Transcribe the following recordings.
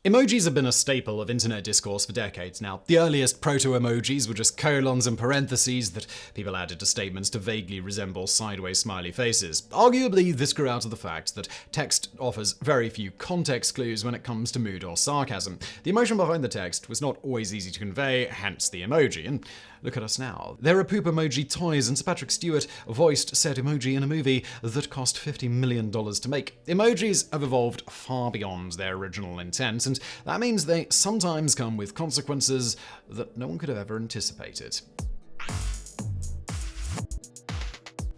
Emojis have been a staple of internet discourse for decades now. The earliest proto-emojis were just colons and parentheses that people added to statements to vaguely resemble sideways smiley faces. Arguably, this grew out of the fact that text offers very few context clues when it comes to mood or sarcasm. The emotion behind the text was not always easy to convey, hence the emoji. And look at us now. There are poop emoji toys, and Sir Patrick Stewart voiced said emoji in a movie that cost $50 million to make. Emojis have evolved far beyond their original intent, and that means they sometimes come with consequences that no one could have ever anticipated.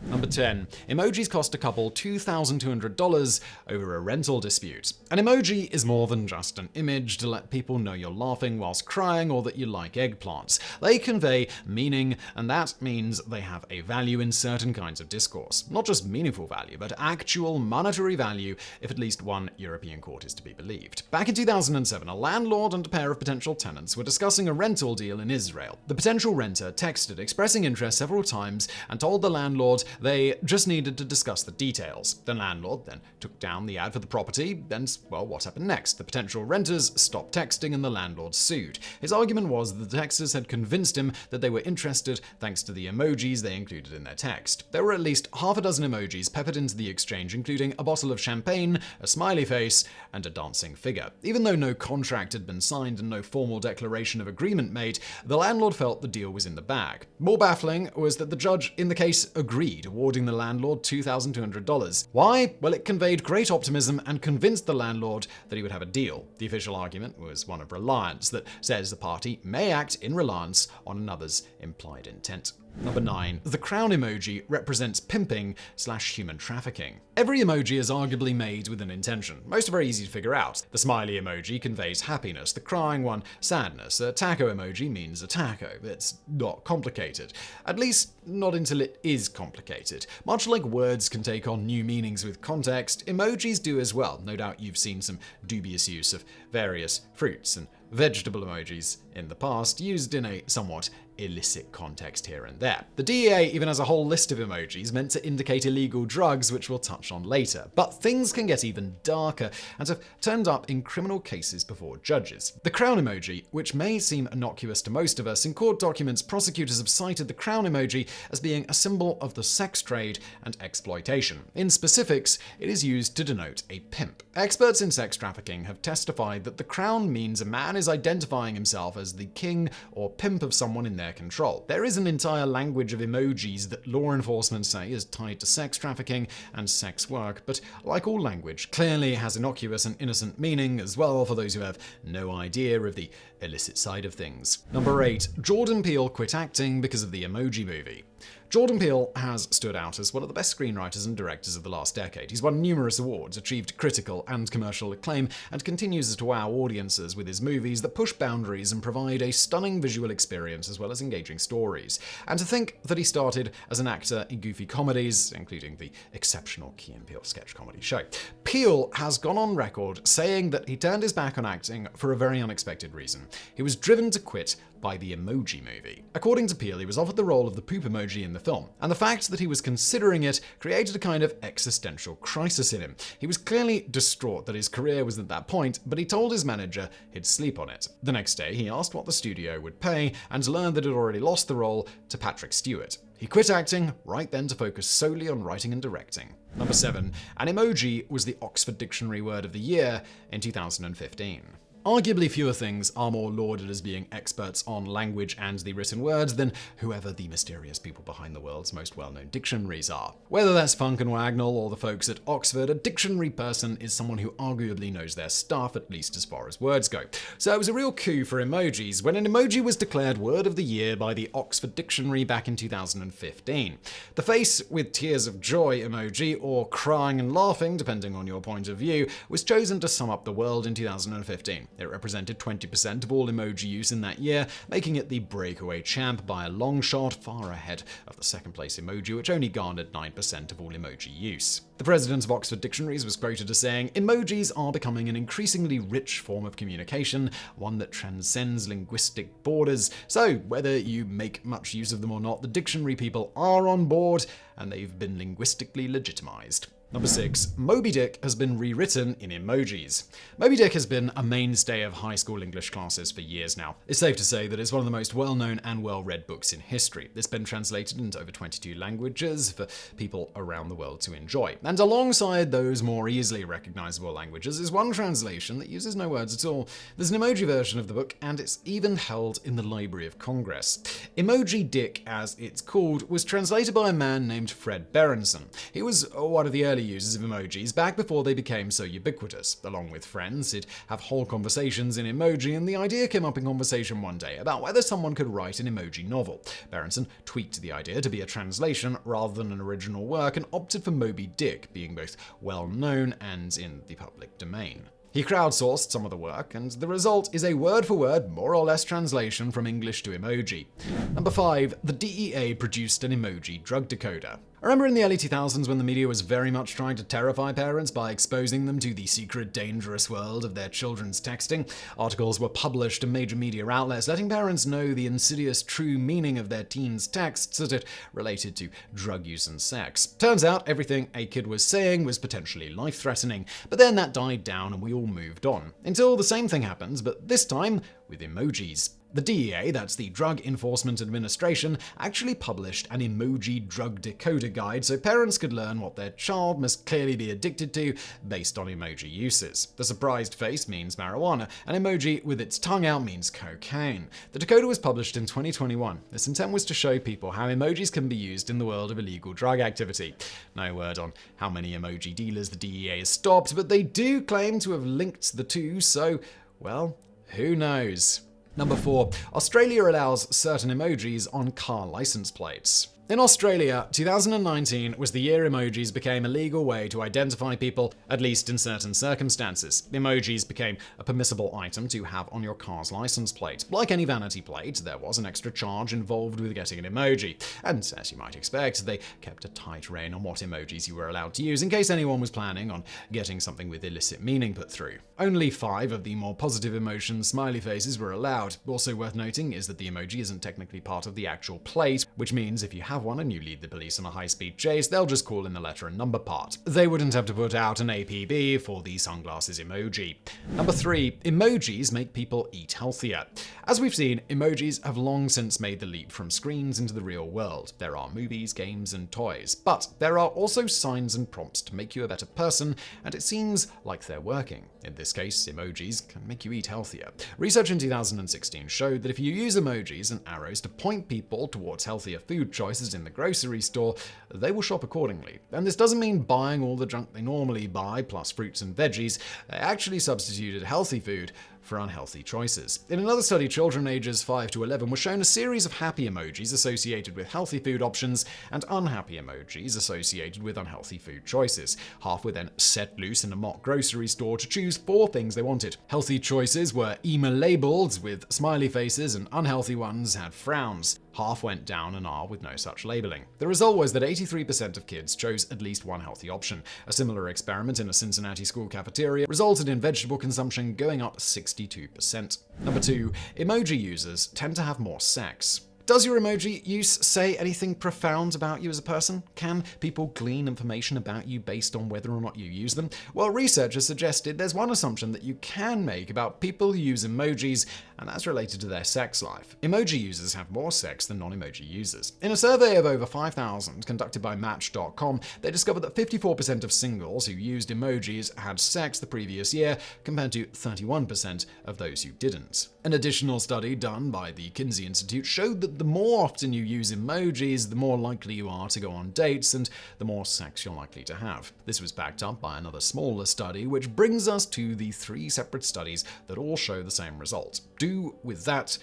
Number 10. Emojis cost a couple $2,200 over a rental dispute. An emoji is more than just an image to let people know you're laughing whilst crying or that you like eggplants. They convey meaning, and that means they have a value in certain kinds of discourse. Not just meaningful value, but actual monetary value if at least one European court is to be believed. Back in 2007, a landlord and a pair of potential tenants were discussing a rental deal in Israel. The potential renter texted expressing interest several times and told the landlord they just needed to discuss the details. The landlord then took down the ad for the property, and, well, what happened next? The potential renters stopped texting and the landlord sued. His argument was that the texters had convinced him that they were interested thanks to the emojis they included in their text. There were at least half a dozen emojis peppered into the exchange, including a bottle of champagne, a smiley face, and a dancing figure. Even though no contract had been signed and no formal declaration of agreement made, the landlord felt the deal was in the bag. More baffling was that the judge in the case agreed, awarding the landlord $2,200. Why? Well, it conveyed great optimism and convinced the landlord that he would have a deal. The official argument was one of reliance, that says the party may act in reliance on another's implied intent. Number 9. The crown emoji represents pimping/human trafficking. Every emoji is arguably made with an intention. Most are very easy to figure out. The smiley emoji conveys happiness, the crying one, sadness. A taco emoji means a taco. It's not complicated. At least, not until it is complicated. Much like words can take on new meanings with context, emojis do as well. No doubt you've seen some dubious use of various fruits and vegetable emojis in the past, used in a somewhat illicit context here and there. The DEA even has a whole list of emojis meant to indicate illegal drugs, which we'll touch on later. But things can get even darker and have turned up in criminal cases before judges. The crown emoji, which may seem innocuous to most of us, in court documents prosecutors have cited the crown emoji as being a symbol of the sex trade and exploitation. In specifics, it is used to denote a pimp. Experts in sex trafficking have testified that the crown means a man is identifying himself as the king or pimp of someone in their control. There is an entire language of emojis that law enforcement say is tied to sex trafficking and sex work, but like all language, clearly has innocuous and innocent meaning as well for those who have no idea of the illicit side of things. Number 8. Jordan Peele quit acting because of the Emoji Movie. Jordan Peele has stood out as one of the best screenwriters and directors of the last decade. He's won numerous awards, achieved critical and commercial acclaim, and continues to wow audiences with his movies that push boundaries and provide a stunning visual experience as well as engaging stories. And to think that he started as an actor in goofy comedies, including the exceptional Key & Peele sketch comedy show. Peele has gone on record saying that he turned his back on acting for a very unexpected reason. He was driven to quit by the Emoji Movie. According to Peele, he was offered the role of the poop emoji in the film, and the fact that he was considering it created a kind of existential crisis in him. He was clearly distraught that his career was at that point, but he told his manager he'd sleep on it. The next day, he asked what the studio would pay, and learned that it had already lost the role to Patrick Stewart. He quit acting right then to focus solely on writing and directing. Number 7. An emoji was the Oxford Dictionary Word of the Year in 2015. Arguably fewer things are more lauded as being experts on language and the written words than whoever the mysterious people behind the world's most well-known dictionaries are. Whether that's Funk and Wagnall or the folks at Oxford, a dictionary person is someone who arguably knows their stuff, at least as far as words go. So it was a real coup for emojis when an emoji was declared Word of the Year by the Oxford Dictionary back in 2015. The face with tears of joy emoji, or crying and laughing, depending on your point of view, was chosen to sum up the world in 2015. It represented 20% of all emoji use in that year, making it the breakaway champ by a long shot, far ahead of the second place emoji, which only garnered 9% of all emoji use. The president of Oxford Dictionaries was quoted as saying, "Emojis are becoming an increasingly rich form of communication, one that transcends linguistic borders. So, whether you make much use of them or not, the dictionary people are on board, and they've been linguistically legitimized." Number 6. Moby-Dick has been rewritten in emojis. Moby-Dick has been a mainstay of high school English classes for years now. It's safe to say that it's one of the most well-known and well-read books in history. It's been translated into over 22 languages for people around the world to enjoy. And alongside those more easily recognizable languages is one translation that uses no words at all. There's an emoji version of the book, and it's even held in the Library of Congress. Emoji-Dick, as it's called, was translated by a man named Fred Berenson. He was one of the early users of emojis back before they became so ubiquitous. Along with friends, he'd have whole conversations in emoji, and the idea came up in conversation one day about whether someone could write an emoji novel. Berenson tweaked the idea to be a translation rather than an original work and opted for Moby-Dick, being both well-known and in the public domain. He crowdsourced some of the work, and the result is a word-for-word, more or less translation from English to emoji. Number 5. The DEA produced an emoji drug decoder. I remember in the early 2000s when the media was very much trying to terrify parents by exposing them to the secret, dangerous world of their children's texting. Articles were published in major media outlets letting parents know the insidious true meaning of their teens' texts as it related to drug use and sex. Turns out everything a kid was saying was potentially life-threatening, but then that died down and we all moved on. Until the same thing happens, but this time with emojis. The DEA, that's the Drug Enforcement Administration, actually published an emoji drug decoder guide so parents could learn what their child must clearly be addicted to based on emoji uses. The surprised face means marijuana, an emoji with its tongue out means cocaine. The decoder was published in 2021. Its intent was to show people how emojis can be used in the world of illegal drug activity. No word on how many emoji dealers the DEA has stopped, but they do claim to have linked the two, so, well, who knows? Number 4. Australia allows certain emojis on car license plates. In Australia, 2019 was the year emojis became a legal way to identify people, at least in certain circumstances. Emojis became a permissible item to have on your car's license plate. Like any vanity plate, there was an extra charge involved with getting an emoji. And as you might expect, they kept a tight rein on what emojis you were allowed to use in case anyone was planning on getting something with illicit meaning put through. Only 5 of the more positive emotion smiley faces were allowed. Also worth noting is that the emoji isn't technically part of the actual plate, which means if you have one and you lead the police on a high-speed chase, they'll just call in the letter and number part. They wouldn't have to put out an APB for the sunglasses emoji. Number 3. Emojis make people eat healthier. As we've seen, emojis have long since made the leap from screens into the real world. There are movies, games, and toys. But there are also signs and prompts to make you a better person, and it seems like they're working. In this case, emojis can make you eat healthier. Research in 2016 showed that if you use emojis and arrows to point people towards healthier food choices in the grocery store, they will shop accordingly. And this doesn't mean buying all the junk they normally buy, plus fruits and veggies. They actually substituted healthy food for unhealthy choices. In another study, children ages 5 to 11 were shown a series of happy emojis associated with healthy food options and unhappy emojis associated with unhealthy food choices. Half were then set loose in a mock grocery store to choose 4 things they wanted. Healthy choices were ema-labeled with smiley faces, and unhealthy ones had frowns. Half went down an R with no such labeling. The result was that 83% of kids chose at least one healthy option. A similar experiment in a Cincinnati school cafeteria resulted in vegetable consumption going up 62%. Number 2. Emoji users tend to have more sex. Does your emoji use say anything profound about you as a person? Can people glean information about you based on whether or not you use them? Well, researchers suggested there's one assumption that you can make about people who use emojis, and that's related to their sex life. Emoji users have more sex than non-emoji users. In a survey of over 5,000 conducted by Match.com, they discovered that 54% of singles who used emojis had sex the previous year, compared to 31% of those who didn't. An additional study done by the Kinsey Institute showed that the more often you use emojis, the more likely you are to go on dates and the more sex you're likely to have. This was backed up by another smaller study, which brings us to the 3 separate studies that all show the same result. Do with that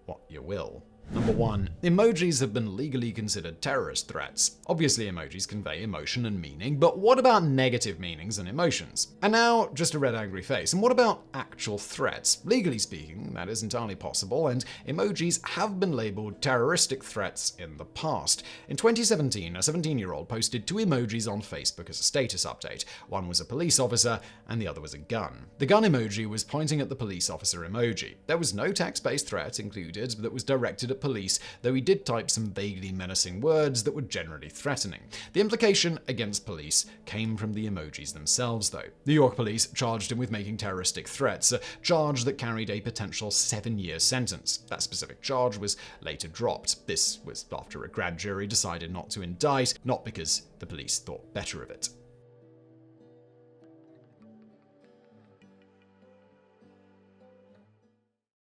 what you will. Number 1. Emojis have been legally considered terrorist threats. Obviously, emojis convey emotion and meaning, but what about negative meanings and emotions? And now, just a red angry face. And what about actual threats? Legally speaking, that is entirely possible, and emojis have been labeled terroristic threats in the past. In 2017, a 17-year-old posted 2 emojis on Facebook as a status update. One was a police officer, and the other was a gun. The gun emoji was pointing at the police officer emoji. There was no text-based threat included that was directed at at police, though he did type some vaguely menacing words that were generally threatening. The implication against police came from the emojis themselves, though. New York police charged him with making terroristic threats, a charge that carried a potential 7-year sentence. That specific charge was later dropped. This was after a grand jury decided not to indict, not because the police thought better of it.